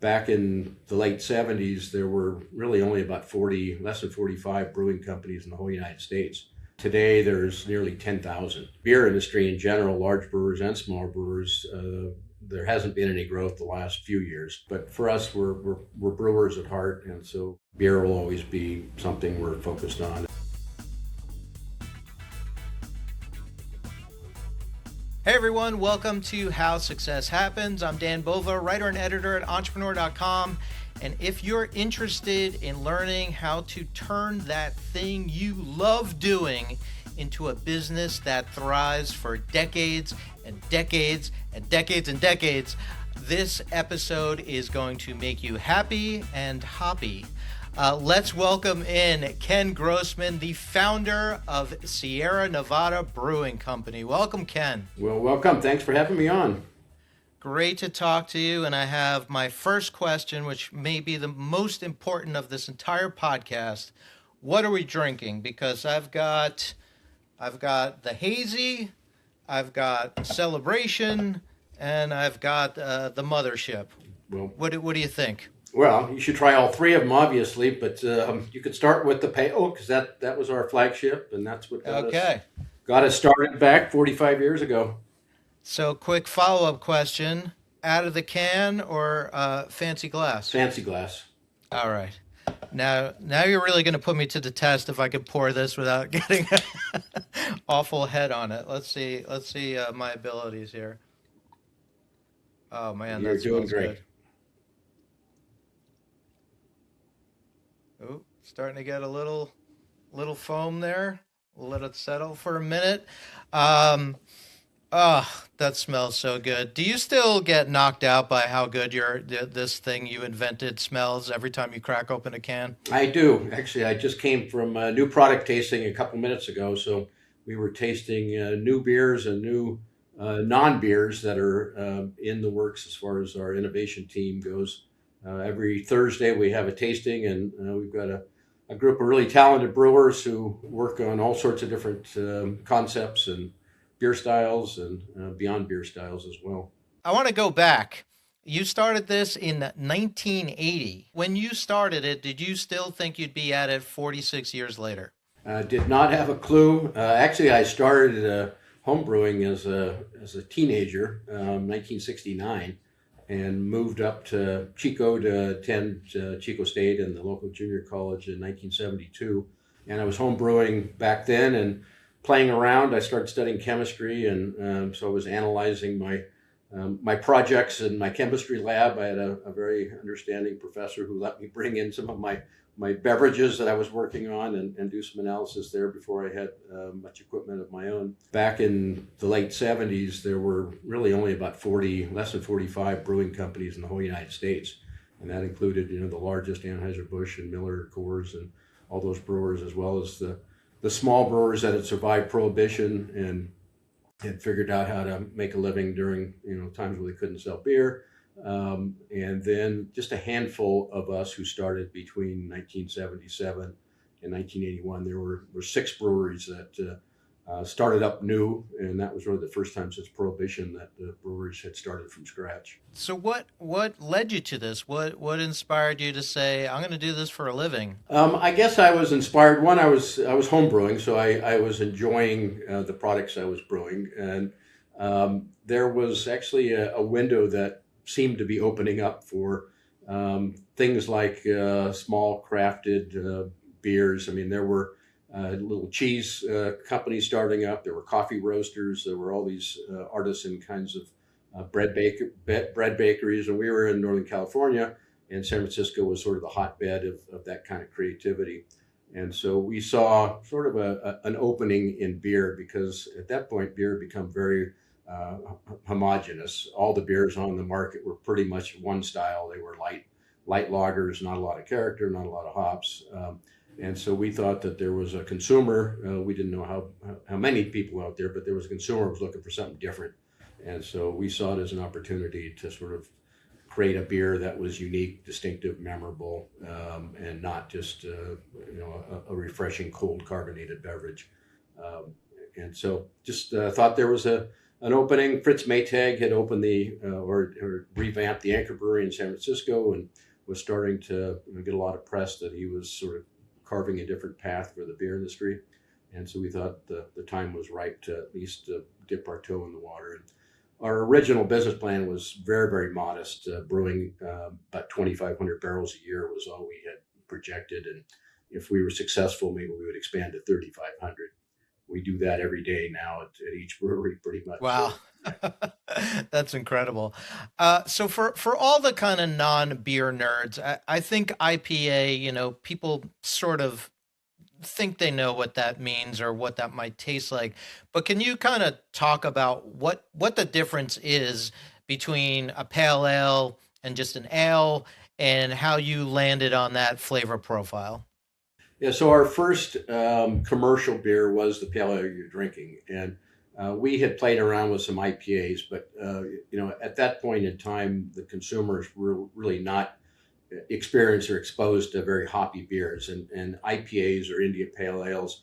Back in the late 70s, there were really only about less than 45 brewing companies in the whole United States. Today, there's nearly 10,000. Beer industry in general, large brewers and small brewers, there hasn't been any growth the last few years. But for us, we're brewers at heart, and so beer will always be something we're focused on. Hey everyone, welcome to How Success Happens. I'm Dan Bova, writer and editor at entrepreneur.com. And if you're interested in learning how to turn that thing you love doing into a business that thrives for decades and decades and decades and decades, this episode is going to make you happy and hoppy. Let's welcome in Ken Grossman, the founder of Sierra Nevada Brewing Company. Welcome, Ken. Well, welcome. Thanks for having me on. Great to talk to you. And I have my first question, which may be the most important of this entire podcast. What are we drinking? Because I've got the hazy, I've got celebration, and I've got the mothership. Well, what do you think? Well, you should try all three of them, obviously, but you could start with the Pale, because that was our flagship, and that's what got us started back 45 years ago. So, quick follow-up question: out of the can or fancy glass? Fancy glass. All right. Now you're really going to put me to the test if I could pour this without getting an awful head on it. Let's see my abilities here. Oh man, you're doing great. Good. Oh, starting to get a little foam there. We'll let it settle for a minute. That smells so good. Do you still get knocked out by how good this thing you invented smells every time you crack open a can? I do. Actually, I just came from a new product tasting a couple minutes ago. So we were tasting new beers and new non-beers that are in the works as far as our innovation team goes. Every Thursday we have a tasting, and we've got a group of really talented brewers who work on all sorts of different concepts and beer styles and beyond beer styles as well. I want to go back. You started this in 1980. When you started it, did you still think you'd be at it 46 years later? Did not have a clue. Actually, I started homebrewing as a teenager, 1969. And moved up to Chico to attend Chico State and the local junior college in 1972. And I was home brewing back then and playing around. I started studying chemistry, and so I was analyzing my projects in my chemistry lab. I had a very understanding professor who let me bring in some of my beverages that I was working on and do some analysis there before I had much equipment of my own. Back in the late 70s, there were really only about less than 45 brewing companies in the whole United States. And that included, the largest Anheuser-Busch and Miller, Coors, and all those brewers, as well as the small brewers that had survived Prohibition and had figured out how to make a living during, times where they couldn't sell beer. And then just a handful of us who started between 1977 and 1981. There were 6 breweries that started up new, and that was really the first time since Prohibition that the breweries had started from scratch. So what led you to this? What inspired you to say, I'm going to do this for a living? I guess I was inspired. One, I was home brewing, so I was enjoying the products I was brewing, and there was actually a window that seemed to be opening up for things like small crafted beers. I mean, there were little cheese companies starting up. There were coffee roasters. There were all these artisan kinds of bread bakeries. And we were in Northern California, and San Francisco was sort of the hotbed of that kind of creativity. And so we saw sort of an opening in beer, because at that point, beer had become very homogenous. All the beers on the market were pretty much one style. They were light lagers, not a lot of character, not a lot of hops. And so we thought that there was a consumer. We didn't know how many people out there, but there was a consumer who was looking for something different. And so we saw it as an opportunity to sort of create a beer that was unique, distinctive, memorable, and not just a refreshing cold carbonated beverage. And so just thought there was a an opening. Fritz Maytag had opened or revamped the Anchor Brewery in San Francisco, and was starting to get a lot of press that he was sort of carving a different path for the beer industry. And so we thought the time was right to at least dip our toe in the water. And our original business plan was very, very modest. Brewing about 2,500 barrels a year was all we had projected. And if we were successful, maybe we would expand to 3,500. We do that every day now at each brewery, pretty much. Wow. That's incredible. So for all the kind of non-beer nerds, I think IPA, people sort of think they know what that means or what that might taste like. But can you kind of talk about what the difference is between a pale ale and just an ale, and how you landed on that flavor profile? Yeah, so our first commercial beer was the pale ale you're drinking, and we had played around with some IPAs, but at that point in time, the consumers were really not experienced or exposed to very hoppy beers, and IPAs or India Pale Ales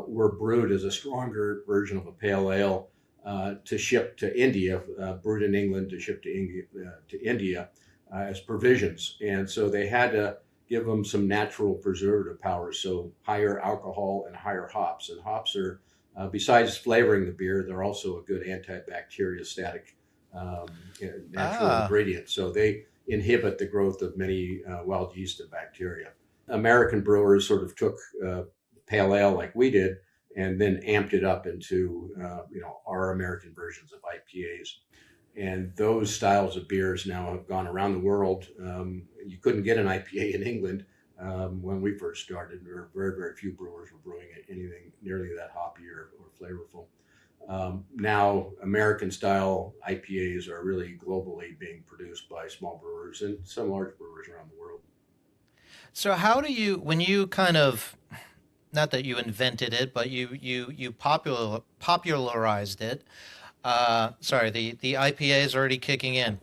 were brewed as a stronger version of a pale ale to ship to India, brewed in England to ship to India as provisions, and so they had to give them some natural preservative powers, so higher alcohol and higher hops. And hops are, besides flavoring the beer, they're also a good antibacteriostatic natural ingredient. So they inhibit the growth of many wild yeast and bacteria. American brewers sort of took pale ale like we did, and then amped it up into our American versions of IPAs. And those styles of beers now have gone around the world. You couldn't get an IPA in England when we first started. There were very, very few brewers were brewing anything nearly that hoppy or flavorful. Now, American style IPAs are really globally being produced by small brewers and some large brewers around the world. So how do you, when you kind of, not that you invented it, but you popularized it. Sorry, the IPA is already kicking in.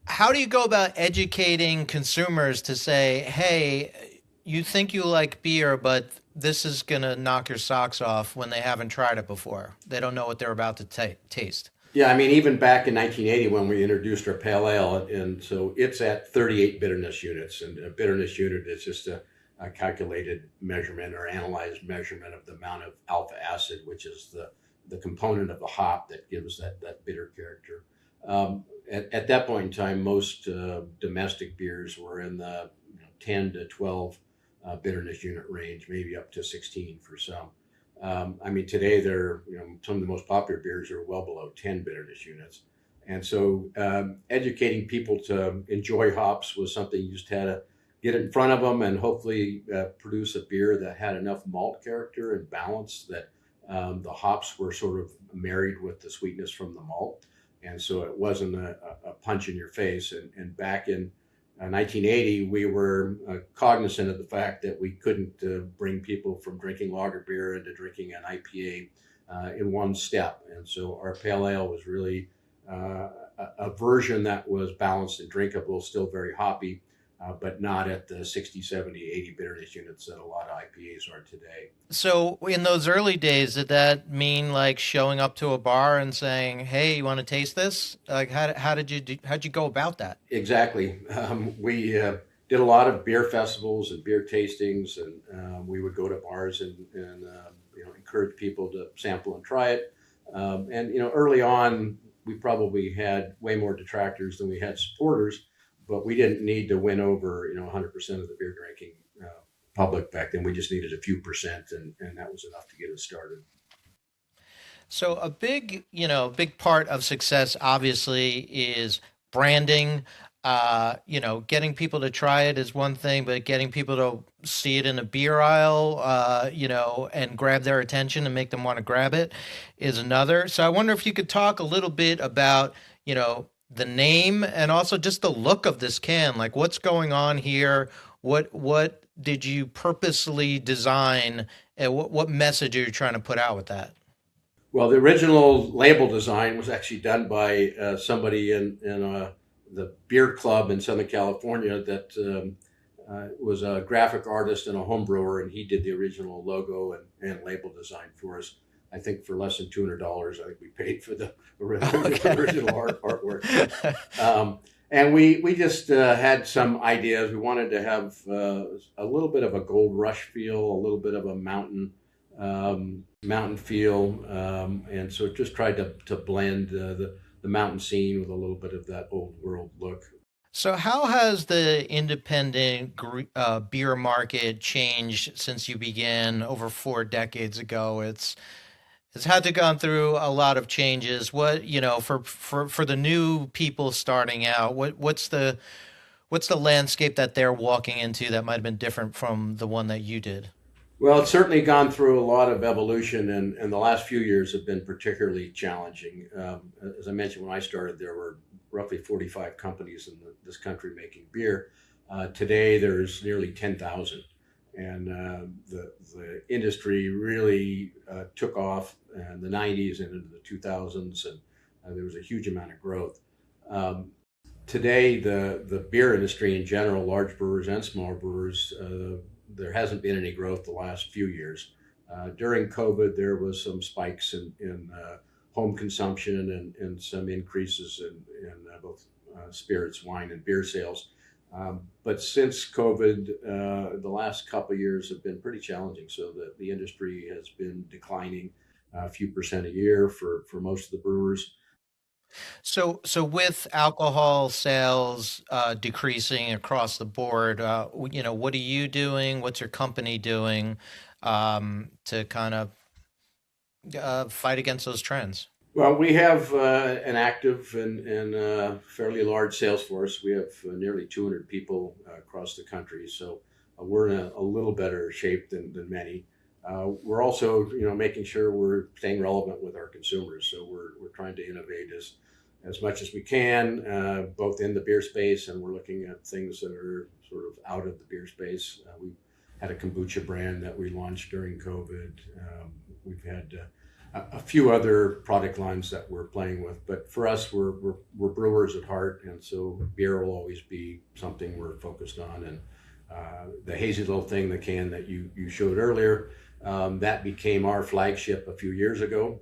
How do you go about educating consumers to say, hey, you think you like beer, but this is going to knock your socks off, when they haven't tried it before? They don't know what they're about to taste. Yeah, I mean, even back in 1980 when we introduced our pale ale, and so it's at 38 bitterness units, and a bitterness unit is just a calculated measurement or analyzed measurement of the amount of alpha acid, which is the component of the hop that gives that bitter character. At that point in time, most domestic beers were in the 10 to 12 bitterness unit range, maybe up to 16 for some. I mean, today they're some of the most popular beers are well below 10 bitterness units, and so educating people to enjoy hops was something you just had to get it in front of them, and hopefully produce a beer that had enough malt character and balance that the hops were sort of married with the sweetness from the malt, and so it wasn't a punch in your face. And back in 1980, we were cognizant of the fact that we couldn't bring people from drinking lager beer into drinking an IPA in one step. And so our pale ale was really a version that was balanced and drinkable, still very hoppy, but not at the 60, 70, 80 bitterness units that a lot of IPAs are today. So in those early days, did that mean like showing up to a bar and saying, "Hey, you want to taste this?" Like, how'd you go about that? Exactly. We did a lot of beer festivals and beer tastings, and we would go to bars and encourage people to sample and try it. And early on, we probably had way more detractors than we had supporters, but we didn't need to win over 100% of the beer drinking public back then. We just needed a few percent, and that was enough to get us started. So a big part of success obviously is branding. Getting people to try it is one thing, but getting people to see it in a beer aisle, and grab their attention and make them want to grab it is another. So I wonder if you could talk a little bit about, the name and also just the look of this can. Like, what's going on here? What did you purposely design, and what message are you trying to put out with that? Well, the original label design was actually done by somebody in the beer club in Southern California that was a graphic artist and a home brewer, and he did the original logo and label design for us. I think for less than $200, I think we paid for the Okay. original artwork. And we just had some ideas. We wanted to have a little bit of a gold rush feel, a little bit of a mountain feel, and so just tried to blend the mountain scene with a little bit of that old world look. So, how has the independent beer market changed since you began over 4 decades ago? It's had to gone through a lot of changes. What, for the new people starting out, what's the landscape that they're walking into that might have been different from the one that you did? Well, it's certainly gone through a lot of evolution, and the last few years have been particularly challenging. As I mentioned, when I started, there were roughly 45 companies in this country making beer. Today, there's nearly 10,000, and the industry really took off in the 90s and into the 2000s, and there was a huge amount of growth. Um, Today, the beer industry in general, large brewers and small brewers, there hasn't been any growth the last few years. During COVID, there was some spikes in home consumption and some increases in both spirits, wine, and beer sales. But since COVID, the last couple of years have been pretty challenging. So the industry has been declining a few percent a year for most of the brewers. So with alcohol sales decreasing across the board, what are you doing? What's your company doing to kind of fight against those trends? Well, we have an active and fairly large sales force. We have nearly 200 people across the country, so we're in a little better shape than many. We're also, making sure we're staying relevant with our consumers. So we're trying to innovate as much as we can, both in the beer space, and we're looking at things that are sort of out of the beer space. We had a kombucha brand that we launched during COVID. We've had a few other product lines that we're playing with, but for us, we're brewers at heart, and so beer will always be something we're focused on. And the hazy little thing, the can that you showed earlier, that became our flagship a few years ago.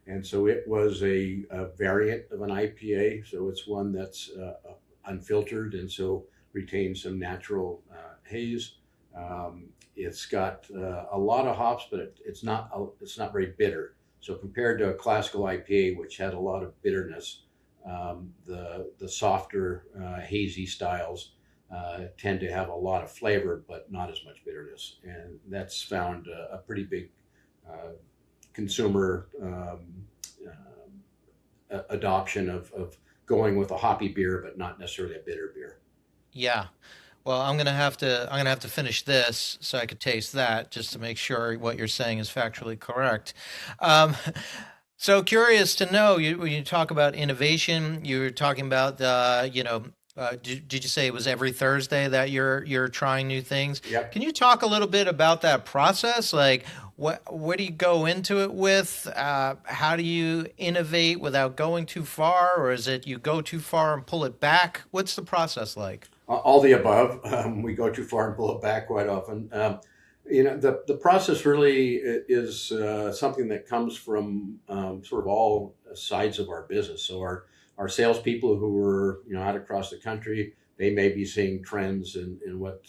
And so it was a variant of an IPA. So it's one that's unfiltered and so retains some natural haze. It's got a lot of hops, but it's not very bitter. So compared to a classical IPA, which had a lot of bitterness, the softer hazy styles tend to have a lot of flavor, but not as much bitterness. And that's found a pretty big consumer adoption of going with a hoppy beer, but not necessarily a bitter beer. Yeah. Well, I'm gonna have to finish this so I could taste that just to make sure what you're saying is factually correct. Um, so curious to know when you talk about innovation, you're talking about did you say it was every Thursday that you're trying new things? Yep. Can you talk a little bit about that process? Like what do you go into it with? How do you innovate without going too far, or is it you go too far and pull it back? What's the process like? All the above. We go too far and pull it back quite often. The process really is something that comes from sort of all sides of our business. So our salespeople who are out across the country, they may be seeing trends in what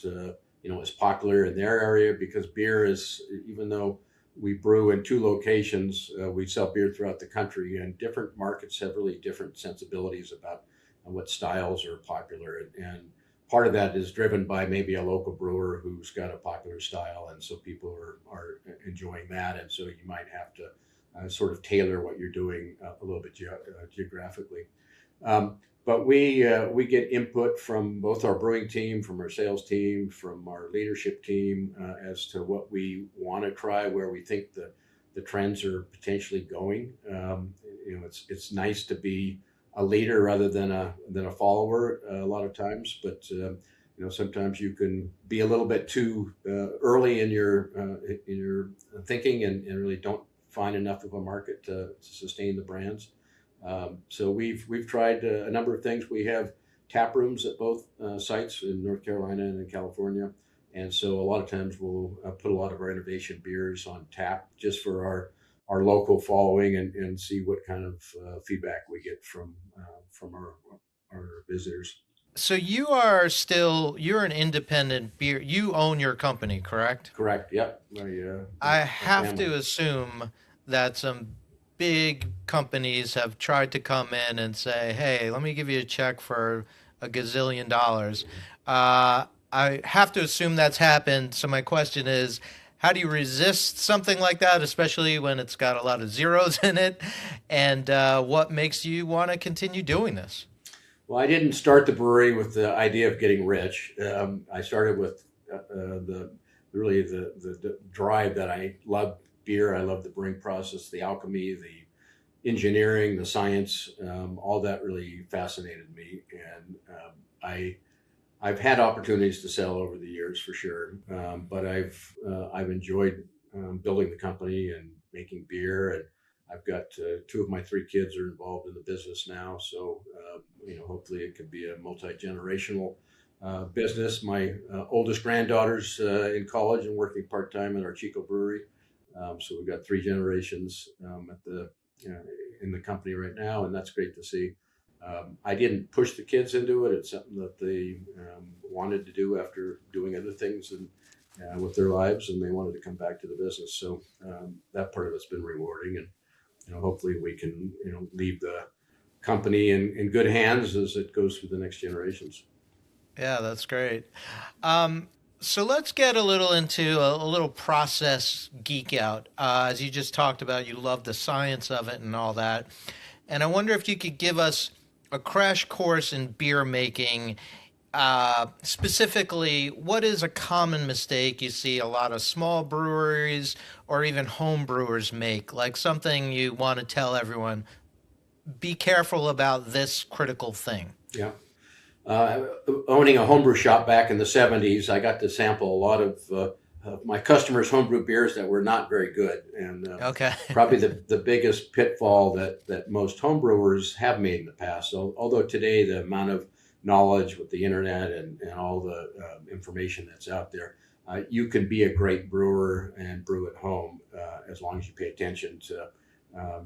is popular in their area, because beer is, even though we brew in two locations, we sell beer throughout the country, and different markets have really different sensibilities about what styles are popular. And part of that is driven by maybe a local brewer who's got a popular style, and so people are enjoying that, and so you might have to sort of tailor what you're doing a little bit geographically. But we get input from both our brewing team, from our sales team, from our leadership team, as to what we want to try, where we think the trends are potentially going. It's nice to be a leader rather than a follower a lot of times, but sometimes you can be a little bit too early in your thinking, and really don't find enough of a market to sustain the brands. So we've tried a number of things. We have tap rooms at both sites in North Carolina and in California, and so a lot of times we'll put a lot of our innovation beers on tap just for our local following and see what kind of feedback we get from our visitors. So you're an independent beer. You own your company, correct? Correct. Yep. I My have family. to assume that some big companies have tried to come in and say, "Hey, let me give you a check for a gazillion dollars." I have to assume that's happened. So my question is, how do you resist something like that, especially when it's got a lot of zeros in it? And what makes you want to continue doing this? Well, I didn't start the brewery with the idea of getting rich. I started with the really the drive that I love beer. I love the brewing process, the alchemy, the engineering, the science. All that really fascinated me, and I've had opportunities to sell over the years for sure, but I've enjoyed building the company and making beer, and I've got two of my three kids are involved in the business now, so hopefully it could be a multi-generational business. My oldest granddaughter's in college and working part time at our Chico Brewery, so we've got three generations at the in the company right now, and that's great to see. I didn't push the kids into it. It's something that they wanted to do after doing other things and with their lives, and they wanted to come back to the business. So that part of it's been rewarding, and hopefully we can leave the company in good hands as it goes through the next generations. Yeah, that's great. Um, so let's get a little into a little process geek out. As you just talked about, you love the science of it and all that. And I wonder if you could give us a crash course in beer making. Specifically, what is a common mistake you see a lot of small breweries or even home brewers make? Like something you want to tell everyone, be careful about this critical thing. Yeah. Uh, Owning a homebrew shop back in the 70s, I got to sample a lot of my customers' homebrew beers that were not very good. And Okay. probably the biggest pitfall that most homebrewers have made in the past. So, although today the amount of knowledge with the internet and all the information that's out there, you can be a great brewer and brew at home as long as you pay attention to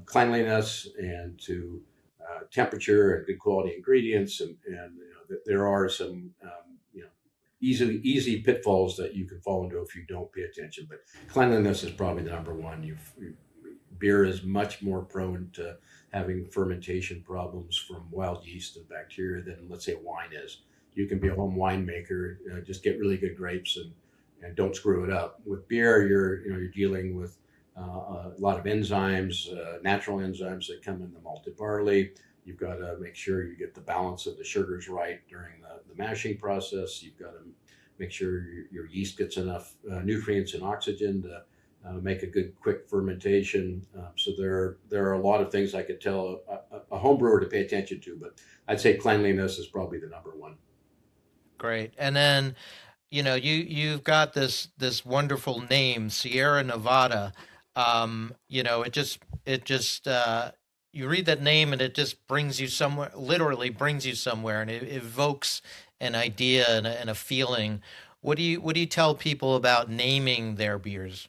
cleanliness and to temperature and good quality ingredients. And there are some easy pitfalls that you can fall into if you don't pay attention. But cleanliness is probably the number one. Beer is much more prone to having fermentation problems from wild yeast and bacteria than, let's say, wine is. You can be a home winemaker, just get really good grapes and don't screw it up. With beer, you're dealing with a lot of enzymes, natural enzymes that come in the malted barley. You've got to make sure you get the balance of the sugars right during the mashing process. You've got to make sure your yeast gets enough nutrients and oxygen to make a good, quick fermentation. So there are a lot of things I could tell a home brewer to pay attention to, but I'd say cleanliness is probably the number one. Great. And then, you've got this wonderful name, Sierra Nevada. It just you read that name and it just brings you somewhere, literally brings you somewhere, and it evokes an idea and a feeling. What do you tell people about naming their beers?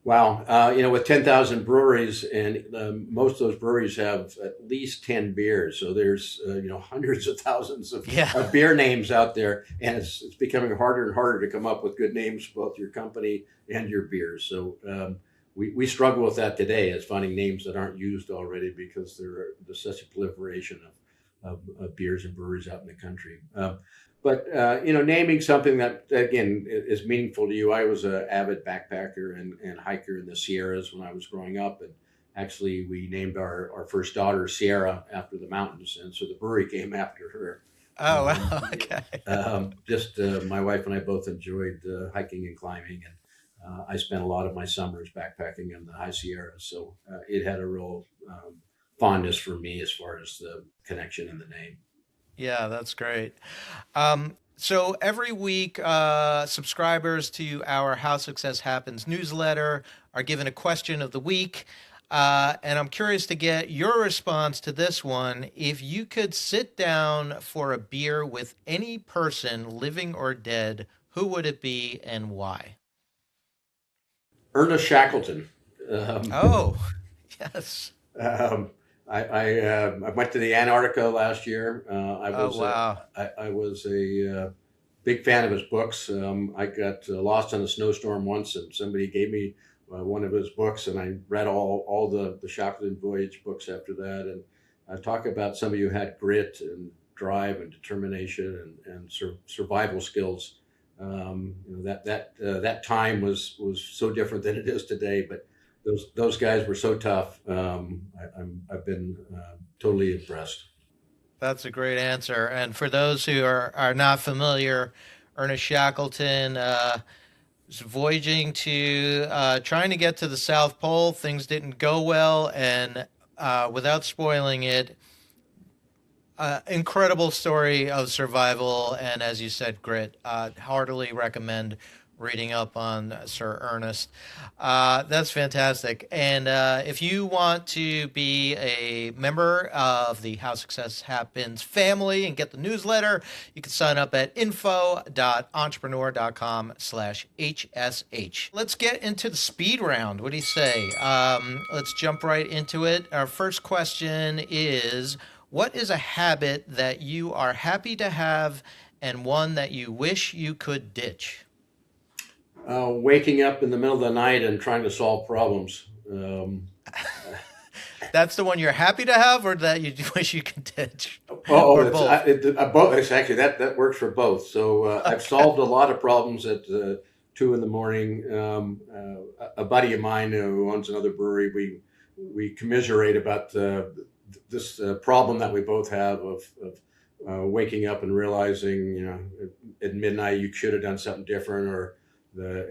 Wow, with 10,000 breweries, and most of those breweries have at least 10 beers. So there's hundreds of thousands Yeah. of beer names out there, and it's becoming harder and harder to come up with good names for both your company and your beers. So we struggle with that today, as finding names that aren't used already because there's such a proliferation of beers and breweries out in the country. But naming something that again is meaningful to you. I was an avid backpacker and hiker in the Sierras when I was growing up, and actually we named our first daughter Sierra after the mountains, and so the brewery came after her. Oh, Um, wow. Okay. just My wife and I both enjoyed hiking and climbing, and I spent a lot of my summers backpacking in the high Sierras, so it had a real fondness for me as far as the connection in the name. Yeah, that's great. So every week, subscribers to our How Success Happens newsletter are given a question of the week. And I'm curious to get your response to this one. If you could sit down for a beer with any person, living or dead, who would it be and why? Ernest Shackleton. Um, Oh, yes. um, I went to the Antarctica last year. Oh, wow. I was a big fan of his books. I got lost in a snowstorm once, and somebody gave me one of his books, and I read all the Shackleton Voyage books after that. And talk about somebody who had grit and drive and determination and survival skills. That time was so different than it is today, but those guys were so tough. I've been totally impressed. That's a great answer. And for those who are not familiar, Ernest Shackleton was voyaging to trying to get to the South Pole. Things didn't go well, and without spoiling it, incredible story of survival and, as you said, grit. Heartily recommend reading up on Sir Ernest. That's fantastic. And if you want to be a member of the How Success Happens family and get the newsletter, you can sign up at info.entrepreneur.com/HSH. Let's get into the speed round. What do you say? Let's jump right into it. Our first question is, what is a habit that you are happy to have and one that you wish you could ditch? Waking up in the middle of the night and trying to solve problems. That's the one you're happy to have, or that you wish you could ditch, Oh, or both? both. It's actually that works for both. So I've solved a lot of problems at 2 in the morning. A buddy of mine who owns another brewery, we commiserate about this problem that we both have of waking up and realizing, at midnight you should have done something different, or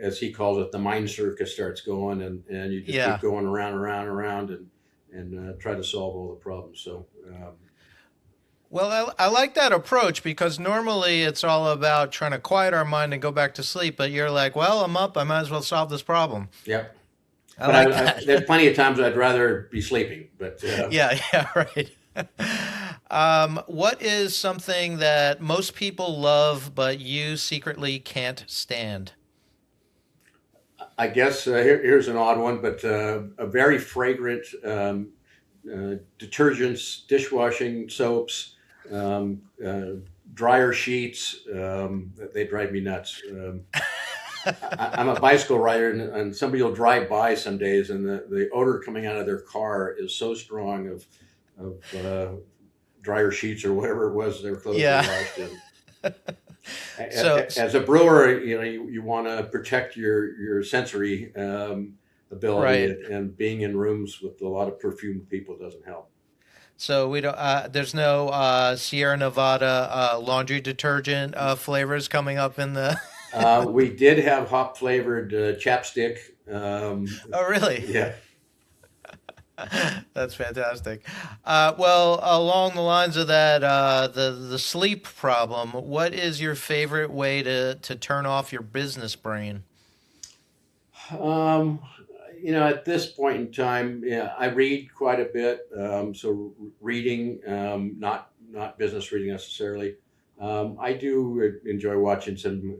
as he calls it, the mind circus starts going, and you just Yeah. keep going around, and try to solve all the problems. So. Well, I like that approach because normally it's all about trying to quiet our mind and go back to sleep. But you're like, well, I'm up. I might as well solve this problem. Yep. I But like that. there's plenty of times I'd rather be sleeping. But Yeah, yeah, right. What is something that most people love but you secretly can't stand? I guess here's an odd one, but a very fragrant detergents, dishwashing soaps, dryer sheets. They drive me nuts. I'm a bicycle rider, and somebody will drive by some days, and the odor coming out of their car is so strong of dryer sheets or whatever it was their clothes were Yeah. washed in. So, As a brewer, you want to protect your sensory ability, right. and being in rooms with a lot of perfumed people doesn't help. So we don't. There's no Sierra Nevada laundry detergent flavors coming up in the. We did have hop flavored chapstick. Oh, really? Yeah. That's fantastic. Well, along the lines of that, the sleep problem. What is your favorite way to turn off your business brain? Um, at this point in time, yeah, I read quite a bit. So reading, not business reading necessarily. I do enjoy watching some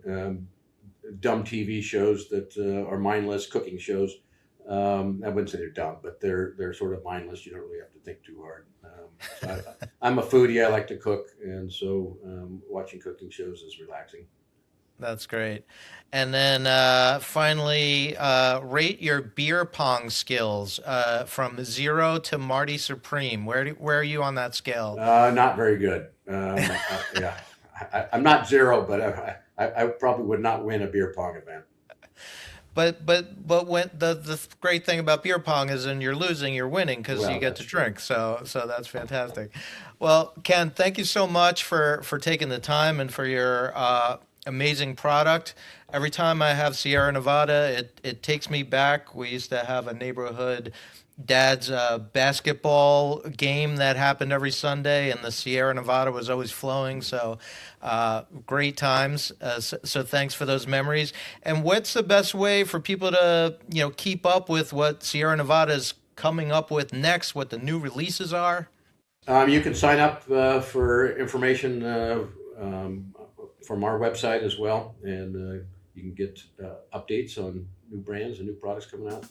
dumb TV shows that are mindless cooking shows. I wouldn't say they're dumb, but they're sort of mindless. You don't really have to think too hard. I'm a foodie. I like to cook, and so watching cooking shows is relaxing. That's great. And then finally, rate your beer pong skills from 0 to Marty Supreme. Where are you on that scale? Not very good. Yeah, I'm not zero, but I probably would not win a beer pong event. But when the great thing about beer pong is when you're losing, you're winning because you Well, get to that's true. drink. So that's fantastic. Well, Ken, thank you so much for taking the time and for your amazing product. Every time I have Sierra Nevada, it takes me back. We used to have a neighborhood dad's basketball game that happened every Sunday, and the Sierra Nevada was always flowing. So great times. So thanks for those memories. And what's the best way for people to keep up with what Sierra Nevada is coming up with next? What the new releases are? You can sign up for information from our website as well, and you can get updates on new brands and new products coming out.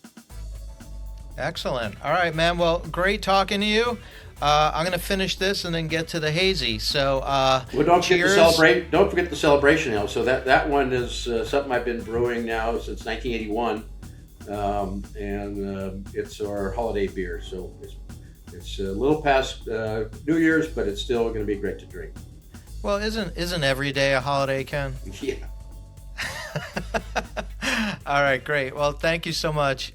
Excellent. All right, man. Well, great talking to you. I'm going to finish this and then get to the hazy. So, Well, don't cheers. Don't forget the celebration ale. So that one is something I've been brewing now since 1981, and it's our holiday beer. So it's a little past New Year's, but it's still going to be great to drink. Well, isn't every day a holiday, Ken? Yeah. All right, great. Well, thank you so much.